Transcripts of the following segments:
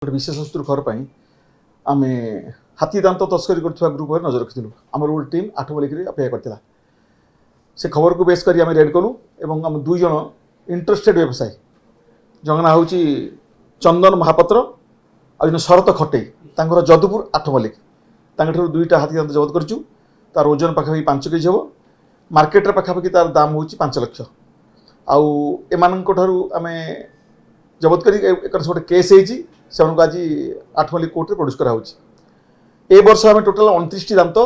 ଗୋଟେ ବିଶେଷ ଶତ୍ରୁ ଘର ପାଇଁ ଆମେ ହାତୀ ଦାନ୍ତ ତସ୍କରୀ କରୁଥିବା ଗ୍ରୁପ ଉପରେ ନଜର ରଖିଥିଲୁ। ଆମର ଗୋଟେ ଟିମ୍ 8 ବୋଲିକିରି ଅପେକ୍ଷା କରିଥିଲା। ସେ ଖବରକୁ ବେସ୍ କରି ଆମେ ରେଡ୍ କଲୁ ଏବଂ ଆମେ 2 ଜଣ ଇଣ୍ଟରେଷ୍ଟେଡ୍ ବ୍ୟବସାୟୀ, ଜଣଙ୍କ ନାଁ ହେଉଛି ଚନ୍ଦନ ମହାପାତ୍ର ଆଉ ଜଣେ ଶରତ ଖଟେଇ, ତାଙ୍କର ଯଦୁପୁର 8 ମଲ୍ଲିକ। ତାଙ୍କଠାରୁ 2ଟା ହାତୀ ଦାନ୍ତ ଜବତ କରିଛୁ। ତାର ଓଜନ ପାଖାପାଖି 5 କେଜି ହେବ। ମାର୍କେଟରେ ପାଖାପାଖି ତାର ଦାମ ହେଉଛି 5 ଲକ୍ଷ। ଆଉ ଏମାନଙ୍କଠାରୁ ଆମେ ଜବତ କରି ଏକ ଗୋଟେ କେସ୍ ହେଇଛି, ସେମାନଙ୍କୁ ଆଜି 8 ମଲ୍ଲିକ କୋର୍ଟରେ ପ୍ରଡ୍ୟୁସ୍ କରାହେଉଛି। ଏ ବର୍ଷ ଆମେ ଟୋଟାଲ 29ଟି ଦାନ୍ତ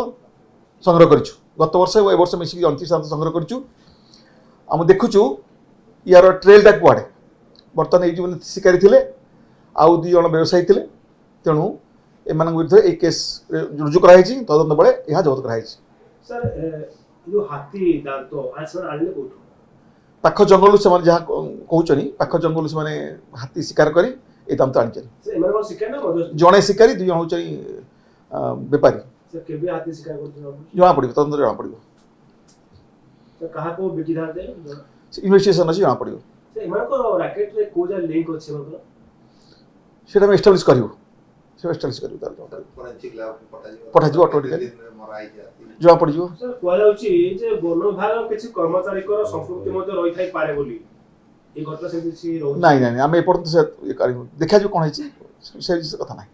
ସଂଗ୍ରହ କରିଛୁ। ଗତ ବର୍ଷ ଏବଂ ଏ ବର୍ଷ ମିଶିକି 29 ଦାନ୍ତ ସଂଗ୍ରହ କରିଛୁ। ଆମେ ଦେଖୁଛୁ ୟାର ଟ୍ରେଲଟା କୁଆଡ଼େ। ବର୍ତ୍ତମାନ ଏଇ ଯେଉଁ ଶିକାରୀ ଥିଲେ ଆଉ 2 ଜଣ ବ୍ୟବସାୟୀ ଥିଲେ, ତେଣୁ ଏମାନଙ୍କ ବିରୁଦ୍ଧରେ এই କେସ୍ ରୁଜୁ କରାଯାଇଛି। ତଦନ୍ତ ବେଳେ ଏହା ଜବତ କରାଯାଇଛି। ସାର୍ ଯୋଉ ହାତୀ ଦାନ୍ତ ଆଣିଲେ କୋଉଠୁ? ପାଖ ଜଙ୍ଗଲରୁ ସେମାନେ ଯାହା କହୁଛନ୍ତି, ପାଖ ଜଙ୍ଗଲରୁ ସେମାନେ ହାତୀ ଶିକାର କରି এই ଦାନ୍ତ ଆଣିଛନ୍ତି। ଜଣେ ଶିକାରୀ, 2 ଜଣ ହେଉଛନ୍ତି ବେପାରୀ। ଜଣାପଡ଼ିବ, ତଦନ୍ତ ଜଣାପଡ଼ିବ। ଇନଭେଷ୍ଟିଗେସନ୍ ଅଛି, ଜଣାପଡ଼ିବ। সেটা আমি এস্টাবলিশ করিব। সে এস্টাবলিশ করিব, তার পঠাଯିব অটোমেটিক্যালি জমা পড়িଯିବ। স্যার କୁହାଯାଉଛି ଯେ ବନ ବିଭାଗ କିଛି କର୍ମଚାରୀଙ୍କର ସଂପୃକ୍ତି ମଧ୍ୟ ରହିଥାଇ ପାରେ ବୋଲି। এই ଘଟଣା ସେମିତି କିଛି ରହୁଛି? ନାଇଁ ଆମେ ଏପର୍ଯ୍ୟନ୍ତ ସେ ଦେଖାଯିବ କ'ଣ ହେଇଛି, ସେ କଥା ନାହିଁ।